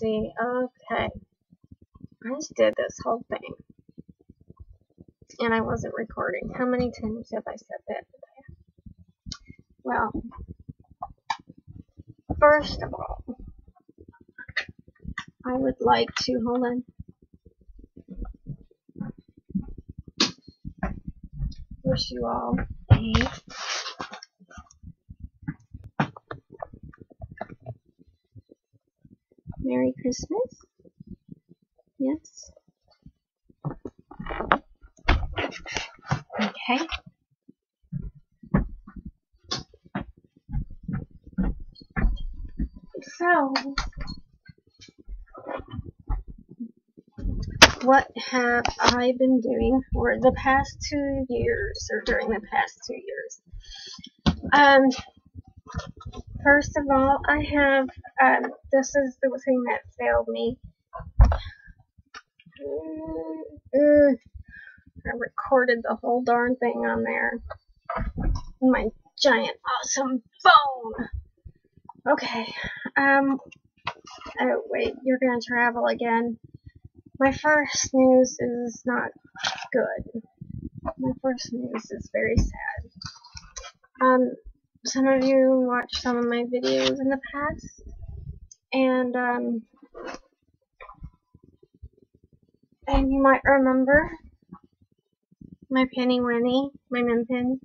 see. Okay. I just did this whole thing. And I wasn't recording. How many times have I said that today? Well, first of all, I would like to, hold on, wish you all a Merry Christmas. Yes. Okay. So, what have I been doing for the past 2 years, or during the past 2 years? First of all, I have, this is the thing that failed me. I recorded the whole darn thing on there. My giant, awesome phone. Okay. Oh, wait, you're gonna travel again. My first news is not good. My first news is very sad. Some of you watched some of my videos in the past, and you might remember my Penny Winnie, my Min Pin.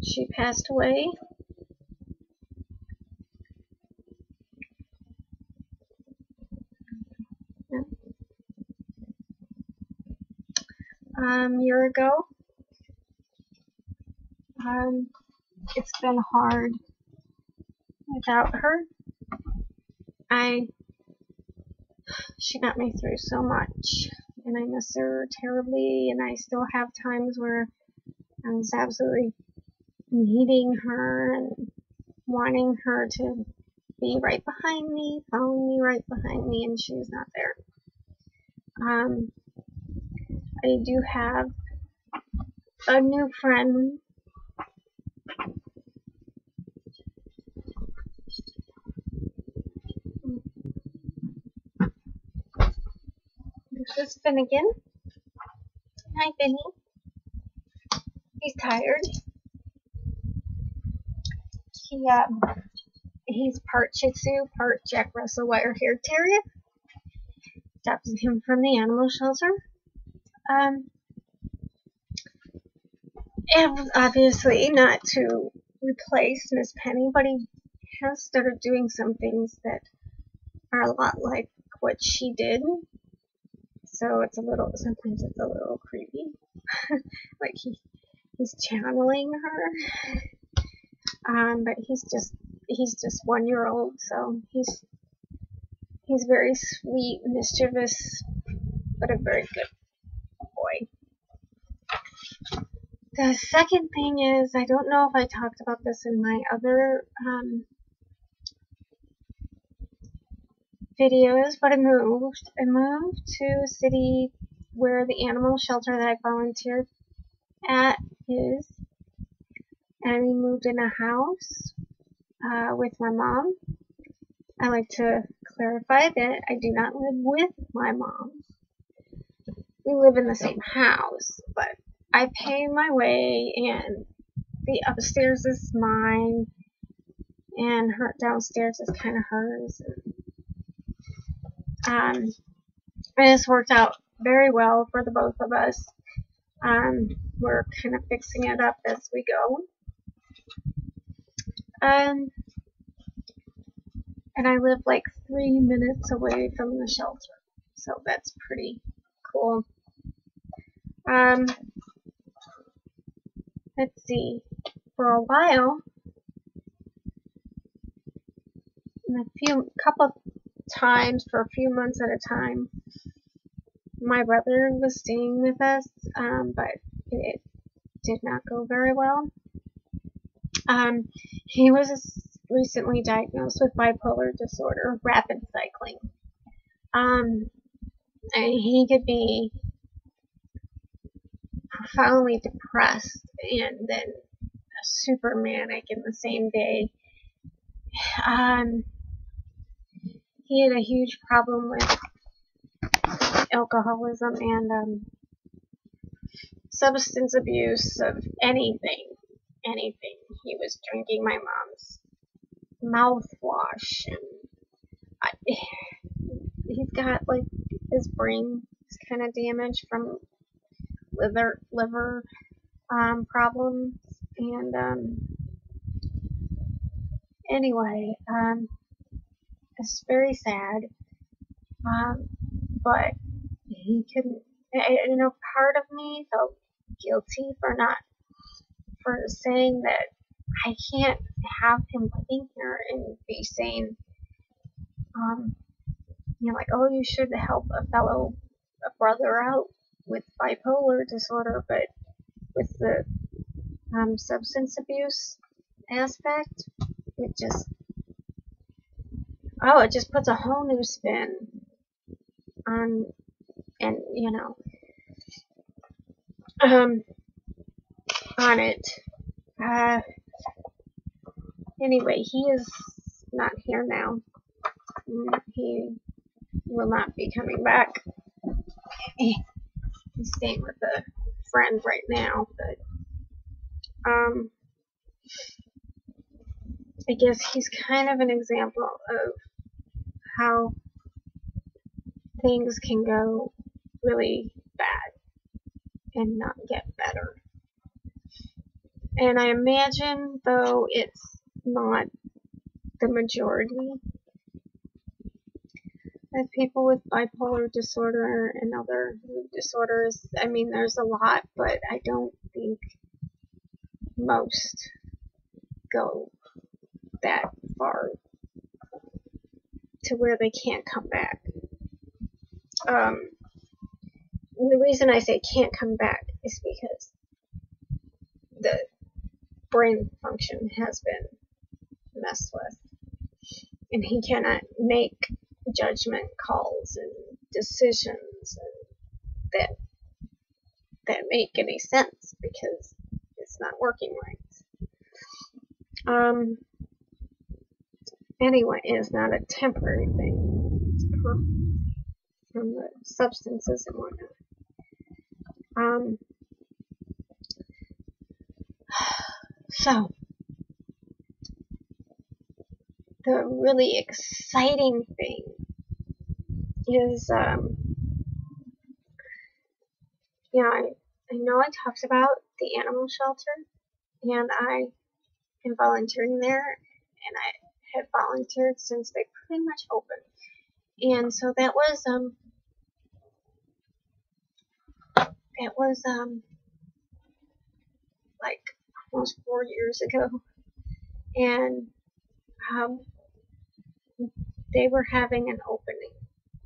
She passed away. Year ago. It's been hard without her. She got me through so much, and I miss her terribly, and I still have times where I was absolutely needing her and wanting her to be right behind me, following me right behind me, and she was not there. I do have a new friend. This is Finnegan. Hi, Finny. He's tired. He's part Shih Tzu, part Jack Russell Wire-haired Terrier. Adopted him from the animal shelter. And obviously not to replace Miss Penny, but he has started doing some things that are a lot like what she did. So sometimes it's a little creepy. Like he's channeling her. But he's just 1 year old, so he's very sweet, mischievous, but a very good boy. The second thing is, I don't know if I talked about this in my other videos, but I moved to a city where the animal shelter that I volunteered at is, and we moved in a house with my mom. I like to clarify that I do not live with my mom. We live in the same house, but I pay my way, and the upstairs is mine, and her downstairs is kind of hers. And it's worked out very well for the both of us. We're kind of fixing it up as we go. And I live like 3 minutes away from the shelter, so that's pretty cool. Let's see. For a while, couple times, for a few months at a time, my brother was staying with us, but it did not go very well. He was recently diagnosed with bipolar disorder, rapid cycling. And he could be profoundly depressed and then super manic in the same day. he had a huge problem with alcoholism and substance abuse of anything. He was drinking my mom's mouthwash, and he's got like his brain is kind of damaged from liver problems, and anyway, it's very sad, but he couldn't. Part of me felt guilty for saying that I can't have him living here and be saying, like, oh, you should help a brother out with bipolar disorder, but with the substance abuse aspect, it just puts a whole new spin on, and on it. Anyway, he is not here now. He will not be coming back. He's staying with a friend right now, but I guess he's kind of an example of how things can go really bad and not get better. And I imagine, though it's not the majority of people with bipolar disorder and other mood disorders, I mean, there's a lot, but I don't think most go that far to where they can't come back. The reason I say can't come back is because the brain function has been messed with, and he cannot make judgment calls and decisions that make any sense because it's not working right. Anyway, it's not a temporary thing. It's permanent from the substances and whatnot. So, the really exciting thing is, I know I talked about the animal shelter, and I am volunteering there, and I had volunteered since they pretty much opened. And so that was like almost 4 years ago, and they were having an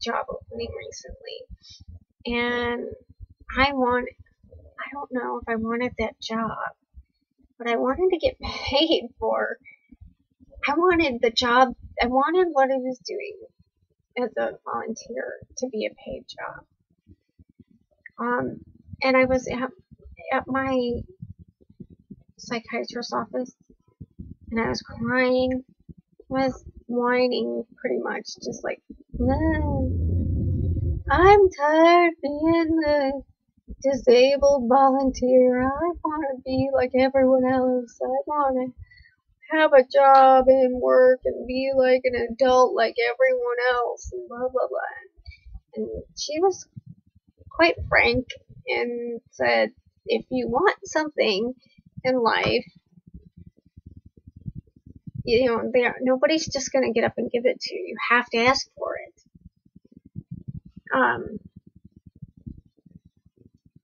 job opening recently, and I don't know if I wanted that job, but I wanted to get paid for. I wanted the job. I wanted what I was doing as a volunteer to be a paid job. And I was at my psychiatrist's office, and I was crying. I was whining pretty much, just like, no, I'm tired being the disabled volunteer. I want to be like everyone else. I want to have a job and work and be like an adult like everyone else, and blah, blah, blah. And she was quite frank and said, if you want something in life, nobody's just going to get up and give it to you. You have to ask for it.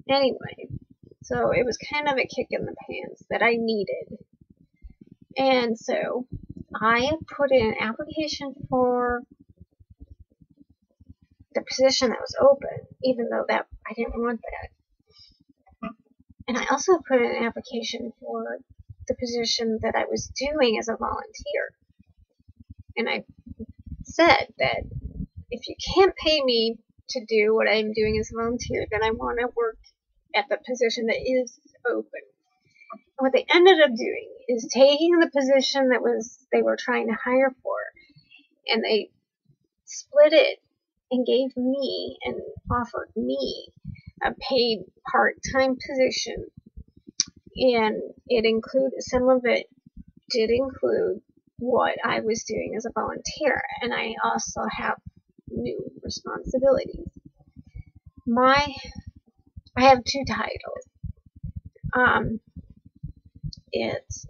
Anyway, so it was kind of a kick in the pants that I needed. And so I put in an application for the position that was open, even though that I didn't want that. And I also put in an application for the position that I was doing as a volunteer. And I said that if you can't pay me to do what I'm doing as a volunteer, then I want to work at the position that is open. And what they ended up doing is taking the position that they were trying to hire for, and they split it and gave me and offered me a paid part-time position, and it included, some of it did include what I was doing as a volunteer, and I also have new responsibilities. I have two titles. It's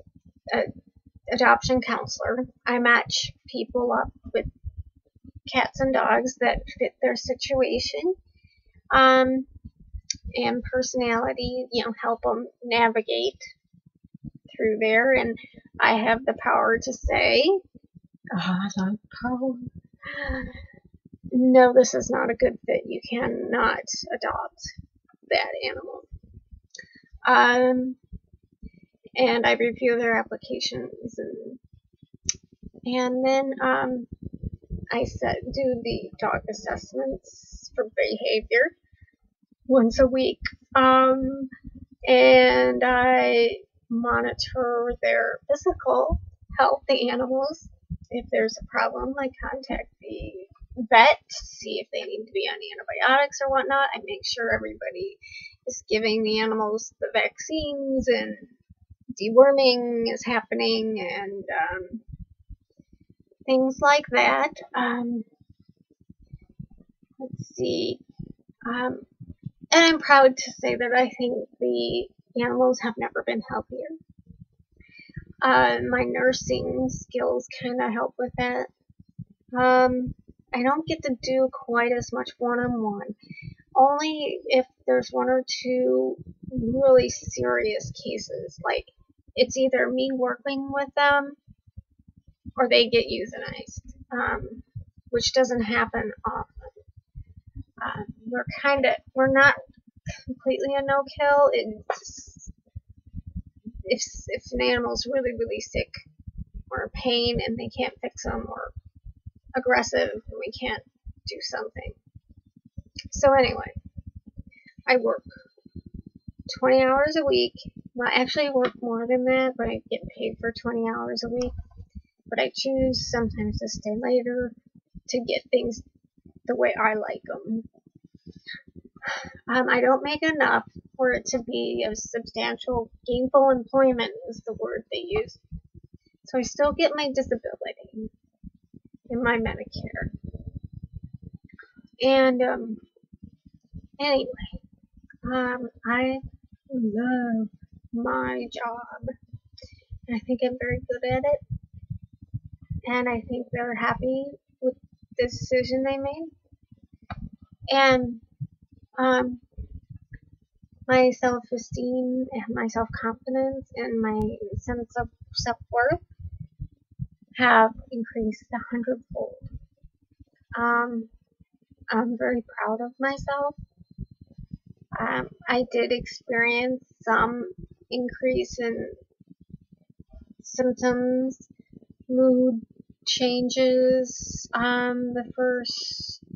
adoption counselor. I match people up with cats and dogs that fit their situation, and personality, help them navigate through there. And I have the power to say, no, this is not a good fit. You cannot adopt that animal. And I review their applications, and then I do the dog assessments for behavior once a week, and I monitor their physical health, the animals. If there's a problem, I contact the vet to see if they need to be on antibiotics or whatnot. I make sure everybody is giving the animals the vaccines, and deworming is happening, and things like that. Let's see. And I'm proud to say that I think the animals have never been healthier. My nursing skills kind of help with that. I don't get to do quite as much one-on-one. Only if there's one or two really serious cases. Like, it's either me working with them or they get euthanized, which doesn't happen often. We're not completely a no-kill. If an animal's really, really sick or in pain and they can't fix them, or aggressive and we can't do something. So anyway, I work 20 hours a week. Well, I actually work more than that, but I get paid for 20 hours a week. But I choose sometimes to stay later to get things the way I like them. I don't make enough for it to be a substantial gainful employment, is the word they use. So I still get my disability and my Medicare. And anyway, I love my job. And I think I'm very good at it. And I think they're happy with the decision they made. And my self-esteem and my self-confidence and my sense of self-worth have increased 100-fold. I'm very proud of myself. I did experience some increase in symptoms, mood changes,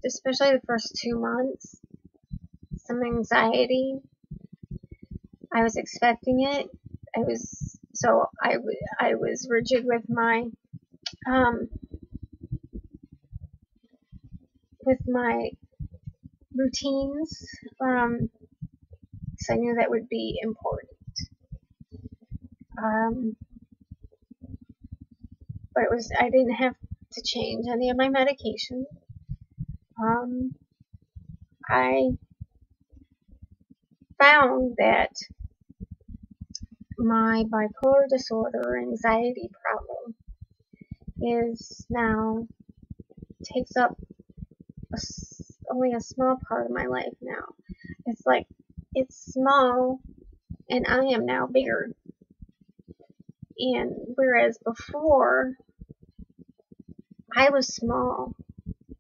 especially the first 2 months, some anxiety. I was expecting it. I was rigid with my routines, so I knew that would be important. But I didn't have to change any of my medication. I found that my bipolar disorder anxiety problem takes up only a small part of my life now. It's like, it's small and I am now bigger. And whereas before I was small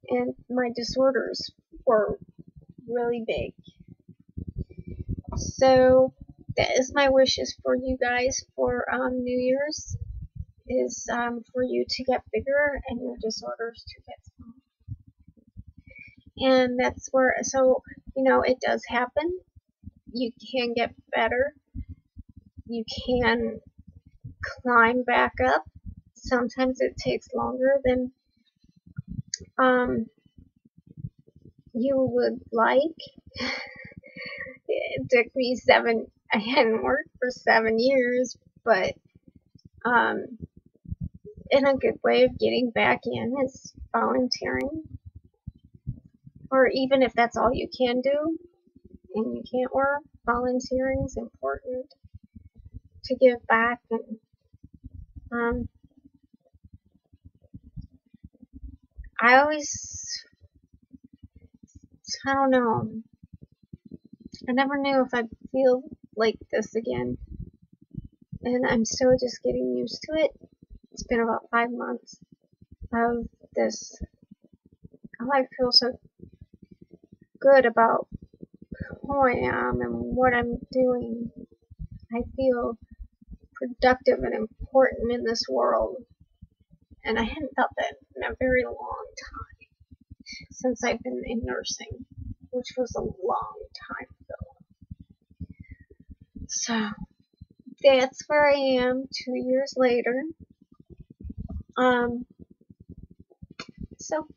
and my disorders were really big. So that is my wishes for you guys for New Year's, is for you to get bigger and your disorders to get smaller. And that's where, so, it does happen. You can get better. You can climb back up. Sometimes it takes longer than you would like. It took me I hadn't worked for 7 years, but in a good way of getting back in is volunteering. Or even if that's all you can do and you can't work, volunteering is important to give back. And I don't know, I never knew if I'd feel like this again. And I'm still just getting used to it. It's been about 5 months of this. Oh, I feel so good about who I am and what I'm doing. I feel productive and important in this world. And I hadn't felt that in a very long time since I've been in nursing, which was a long time ago. So that's where I am 2 years later. So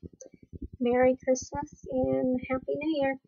Merry Christmas and Happy New Year.